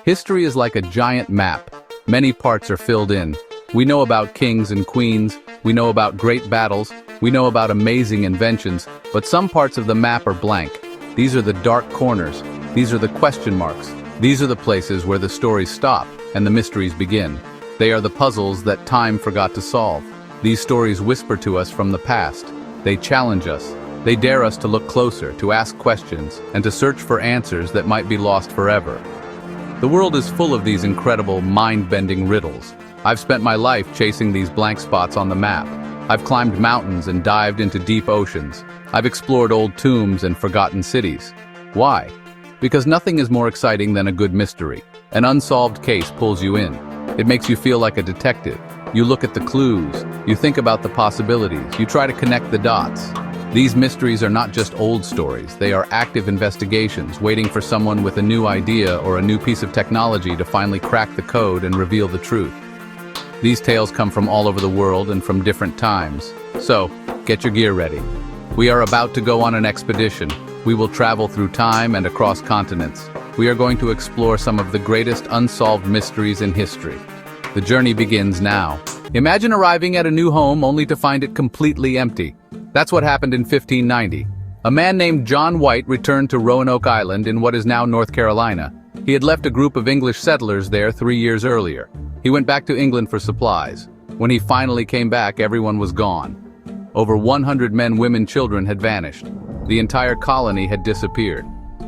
History is like a giant map. Many parts are filled in. We know about kings and queens, we know about great battles, we know about amazing inventions, but some parts of the map are blank. These are the dark corners. These are the question marks. These are the places where the stories stop and the mysteries begin. They are the puzzles that time forgot to solve. These stories whisper to us from the past. They challenge us. They dare us to look closer, to ask questions, and to search for answers that might be lost forever. The world is full of these incredible, mind-bending riddles. I've spent my life chasing these blank spots on the map. I've climbed mountains and dived into deep oceans. I've explored old tombs and forgotten cities. Why? Because nothing is more exciting than a good mystery. An unsolved case pulls you in. It makes you feel like a detective. You look at the clues. You think about the possibilities. You try to connect the dots. These mysteries are not just old stories. They are active investigations, waiting for someone with a new idea or a new piece of technology to finally crack the code and reveal the truth. These tales come from all over the world and from different times. So, get your gear ready. We are about to go on an expedition. We will travel through time and across continents. We are going to explore some of the greatest unsolved mysteries in history. The journey begins now. Imagine arriving at a new home only to find it completely empty. That's what happened in 1590. A man named John White returned to Roanoke Island in what is now North Carolina. He had left a group of English settlers there 3 years earlier. He went back to England for supplies. When he finally came back, everyone was gone. Over 100 men, women, children had vanished. The entire colony had disappeared.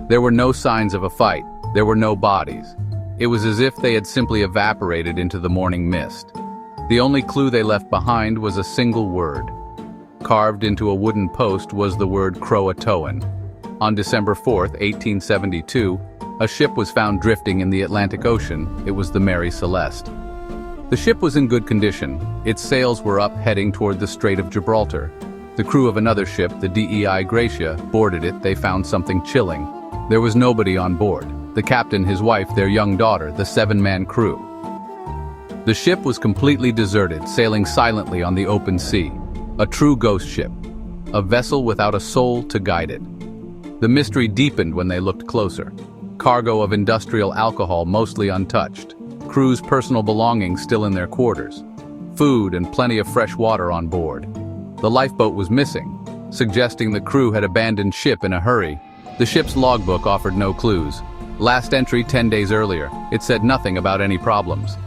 There were no signs of a fight. There were no bodies. It was as if they had simply evaporated into the morning mist. The only clue they left behind was a single word. Carved into a wooden post was the word Croatoan. On December 4, 1872, a ship was found drifting in the Atlantic Ocean. It was the Mary Celeste. The ship was in good condition. Its sails were up, heading toward the Strait of Gibraltar. The crew of another ship, the DEI Gracia, boarded it. They found something chilling. There was nobody on board. The captain, his wife, their young daughter, the 7-man crew. The ship was completely deserted, sailing silently on the open sea. A true ghost ship. A vessel without a soul to guide it. The mystery deepened when they looked closer. Cargo of industrial alcohol mostly untouched. Crew's personal belongings still in their quarters. Food and plenty of fresh water on board. The lifeboat was missing, suggesting the crew had abandoned ship in a hurry. The ship's logbook offered no clues. Last entry 10 days earlier. It said nothing about any problems.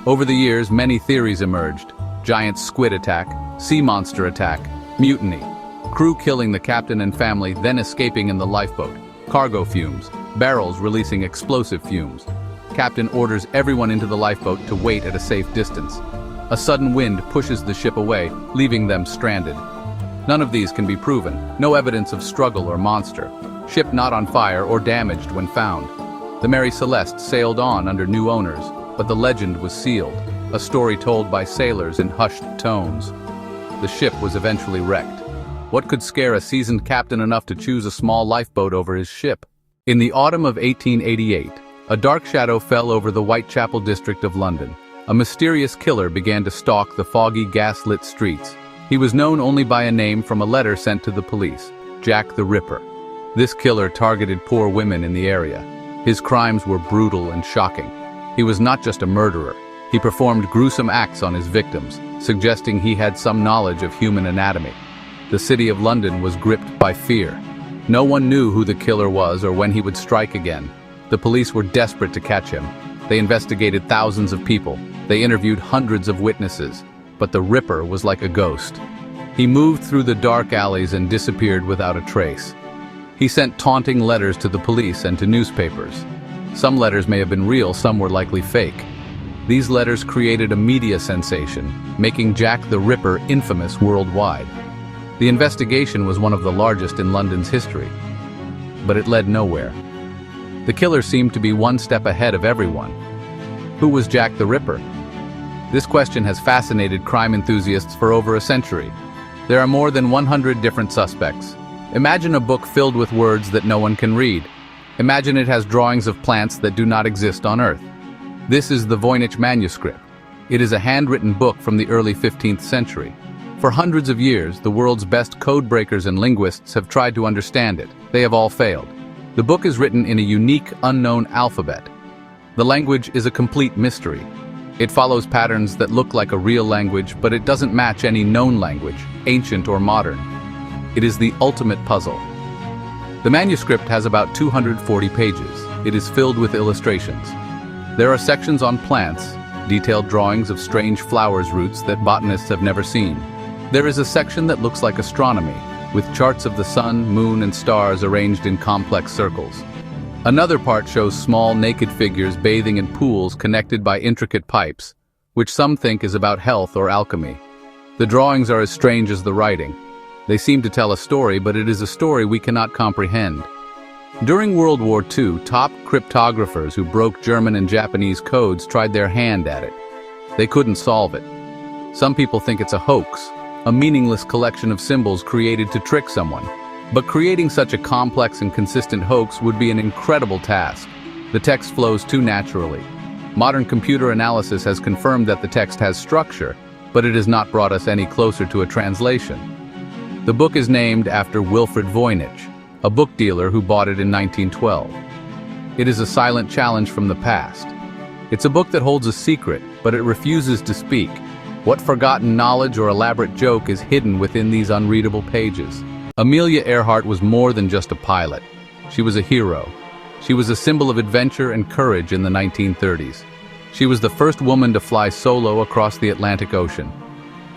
Over the years, many theories emerged. Giant squid attack, sea monster attack, mutiny. Crew killing the captain and family, then escaping in the lifeboat. Cargo fumes, barrels releasing explosive fumes. Captain orders everyone into the lifeboat to wait at a safe distance. A sudden wind pushes the ship away, leaving them stranded. None of these can be proven. No evidence of struggle or monster. Ship not on fire or damaged when found. The Mary Celeste sailed on under new owners, but the legend was sealed. A story told by sailors in hushed tones. The ship was eventually wrecked. What could scare a seasoned captain enough to choose a small lifeboat over his ship? In the autumn of 1888, a dark shadow fell over the Whitechapel district of London. A mysterious killer began to stalk the foggy, gas-lit streets. He was known only by a name from a letter sent to the police, Jack the Ripper. This killer targeted poor women in the area. His crimes were brutal and shocking. He was not just a murderer. He performed gruesome acts on his victims, suggesting he had some knowledge of human anatomy. The city of London was gripped by fear. No one knew who the killer was or when he would strike again. The police were desperate to catch him. They investigated thousands of people. They interviewed hundreds of witnesses. But the Ripper was like a ghost. He moved through the dark alleys and disappeared without a trace. He sent taunting letters to the police and to newspapers. Some letters may have been real, some were likely fake. These letters created a media sensation, making Jack the Ripper infamous worldwide. The investigation was one of the largest in London's history, but it led nowhere. The killer seemed to be one step ahead of everyone. Who was Jack the Ripper? This question has fascinated crime enthusiasts for over a century. There are more than 100 different suspects. Imagine a book filled with words that no one can read. Imagine it has drawings of plants that do not exist on Earth. This is the Voynich manuscript. It is a handwritten book from the early 15th century. For hundreds of years, the world's best code breakers and linguists have tried to understand it. They have all failed. The book is written in a unique, unknown alphabet. The language is a complete mystery. It follows patterns that look like a real language, but it doesn't match any known language, ancient or modern. It is the ultimate puzzle. The manuscript has about 240 pages. It is filled with illustrations. There are sections on plants, detailed drawings of strange flowers' roots that botanists have never seen. There is a section that looks like astronomy, with charts of the sun, moon, and stars arranged in complex circles. Another part shows small, naked figures bathing in pools connected by intricate pipes, which some think is about health or alchemy. The drawings are as strange as the writing. They seem to tell a story, but it is a story we cannot comprehend. During World War II, top cryptographers who broke German and Japanese codes tried their hand at it. They couldn't solve it. Some people think it's a hoax, a meaningless collection of symbols created to trick someone. But creating such a complex and consistent hoax would be an incredible task. The text flows too naturally. Modern computer analysis has confirmed that the text has structure, but it has not brought us any closer to a translation. The book is named after Wilfred Voynich, a book dealer who bought it in 1912. It is a silent challenge from the past. It's a book that holds a secret, but it refuses to speak. What forgotten knowledge or elaborate joke is hidden within these unreadable pages? Amelia Earhart was more than just a pilot. She was a hero. She was a symbol of adventure and courage in the 1930s. She was the first woman to fly solo across the Atlantic Ocean.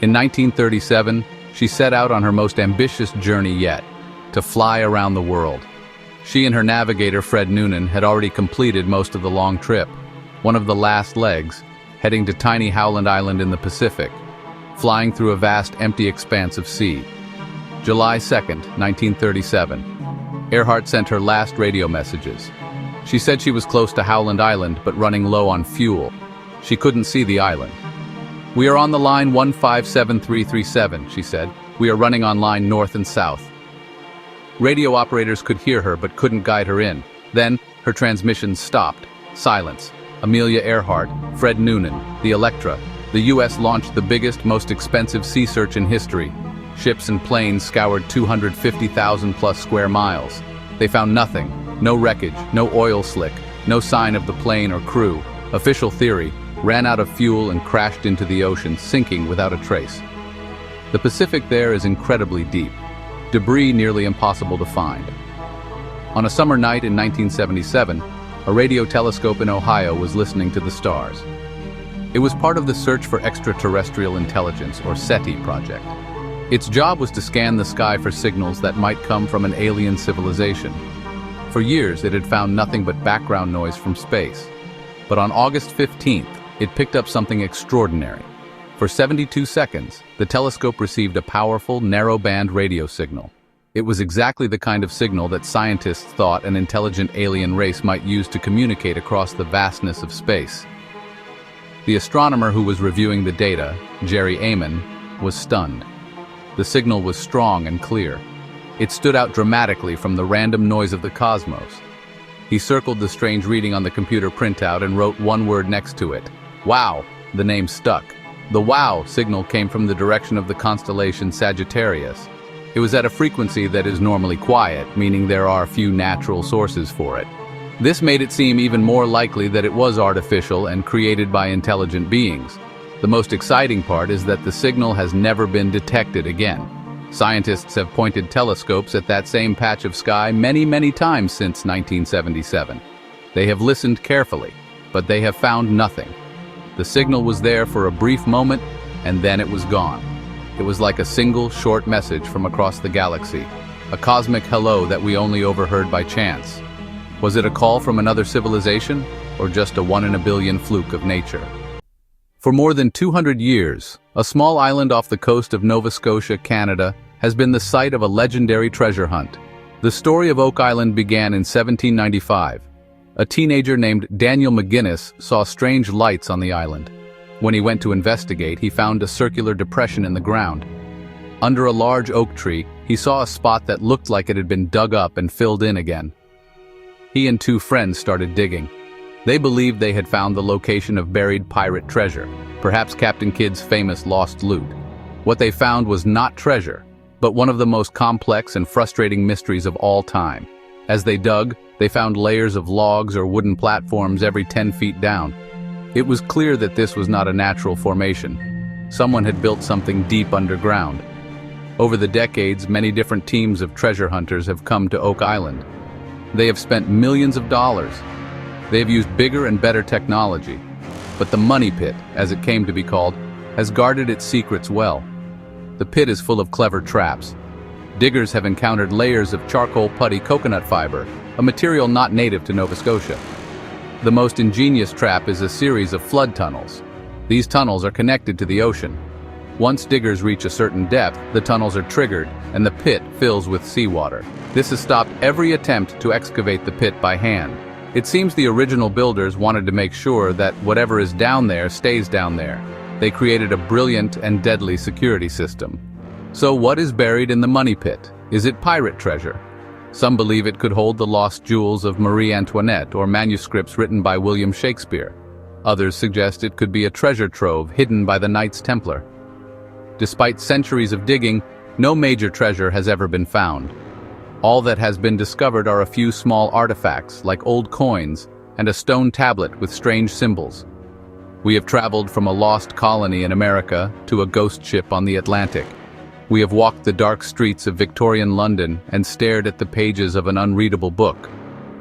In 1937, she set out on her most ambitious journey yet, to fly around the world. She and her navigator, Fred Noonan, had already completed most of the long trip, one of the last legs, heading to tiny Howland Island in the Pacific, flying through a vast empty expanse of sea. July 2nd, 1937. Earhart sent her last radio messages. She said she was close to Howland Island, but running low on fuel. She couldn't see the island. "We are on the line 157337, she said. "We are running on line north and south." Radio operators could hear her, but couldn't guide her in. Then, her transmissions stopped. Silence. Amelia Earhart, Fred Noonan, the Electra. The U.S. launched the biggest, most expensive sea search in history. Ships and planes scoured 250,000 plus square miles. They found nothing. No wreckage, no oil slick, no sign of the plane or crew. Official theory, ran out of fuel and crashed into the ocean, sinking without a trace. The Pacific there is incredibly deep. Debris nearly impossible to find. On a summer night in 1977, a radio telescope in Ohio was listening to the stars. It was part of the Search for Extraterrestrial Intelligence, or SETI project. Its job was to scan the sky for signals that might come from an alien civilization. For years, it had found nothing but background noise from space. But on August 15th, it picked up something extraordinary. For 72 seconds, the telescope received a powerful, narrow-band radio signal. It was exactly the kind of signal that scientists thought an intelligent alien race might use to communicate across the vastness of space. The astronomer who was reviewing the data, Jerry Amon, was stunned. The signal was strong and clear. It stood out dramatically from the random noise of the cosmos. He circled the strange reading on the computer printout and wrote one word next to it. Wow! The name stuck. The wow signal came from the direction of the constellation Sagittarius. It was at a frequency that is normally quiet, meaning there are few natural sources for it. This made it seem even more likely that it was artificial and created by intelligent beings. The most exciting part is that the signal has never been detected again. Scientists have pointed telescopes at that same patch of sky many times since 1977. They have listened carefully, but they have found nothing. The signal was there for a brief moment, and then it was gone. It was like a single, short message from across the galaxy, a cosmic hello that we only overheard by chance. Was it a call from another civilization, or just a one-in-a-billion fluke of nature? For more than 200 years, a small island off the coast of Nova Scotia, Canada, has been the site of a legendary treasure hunt. The story of Oak Island began in 1795. A teenager named Daniel McGinnis saw strange lights on the island. When he went to investigate, he found a circular depression in the ground. Under a large oak tree, he saw a spot that looked like it had been dug up and filled in again. He and two friends started digging. They believed they had found the location of buried pirate treasure, perhaps Captain Kidd's famous lost loot. What they found was not treasure, but one of the most complex and frustrating mysteries of all time, As they dug, they found layers of logs or wooden platforms every 10 feet down. It was clear that this was not a natural formation. Someone had built something deep underground. Over the decades, many different teams of treasure hunters have come to Oak Island. They have spent millions of dollars. They have used bigger and better technology. But the money pit, as it came to be called, has guarded its secrets well. The pit is full of clever traps. Diggers have encountered layers of charcoal putty coconut fiber, a material not native to Nova Scotia. The most ingenious trap is a series of flood tunnels. These tunnels are connected to the ocean. Once diggers reach a certain depth, the tunnels are triggered and the pit fills with seawater. This has stopped every attempt to excavate the pit by hand. It seems the original builders wanted to make sure that whatever is down there stays down there. They created a brilliant and deadly security system. So what is buried in the money pit? Is it pirate treasure? Some believe it could hold the lost jewels of Marie Antoinette or manuscripts written by William Shakespeare. Others suggest it could be a treasure trove hidden by the Knights Templar. Despite centuries of digging, no major treasure has ever been found. All that has been discovered are a few small artifacts, like old coins, and a stone tablet with strange symbols. We have traveled from a lost colony in America to a ghost ship on the Atlantic. We have walked the dark streets of Victorian London and stared at the pages of an unreadable book.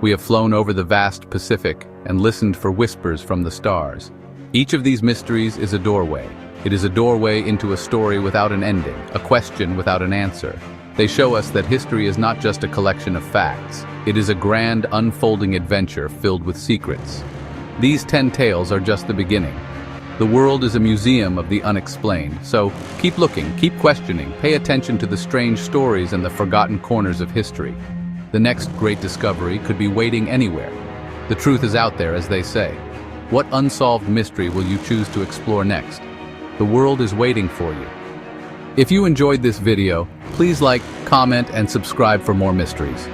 We have flown over the vast Pacific and listened for whispers from the stars. Each of these mysteries is a doorway. It is a doorway into a story without an ending, a question without an answer. They show us that history is not just a collection of facts. It is a grand, unfolding adventure filled with secrets. These 10 tales are just the beginning. The world is a museum of the unexplained, so keep looking, keep questioning, pay attention to the strange stories and the forgotten corners of history. The next great discovery could be waiting anywhere. The truth is out there, as they say. What unsolved mystery will you choose to explore next? The world is waiting for you. If you enjoyed this video, please like, comment, and subscribe for more mysteries.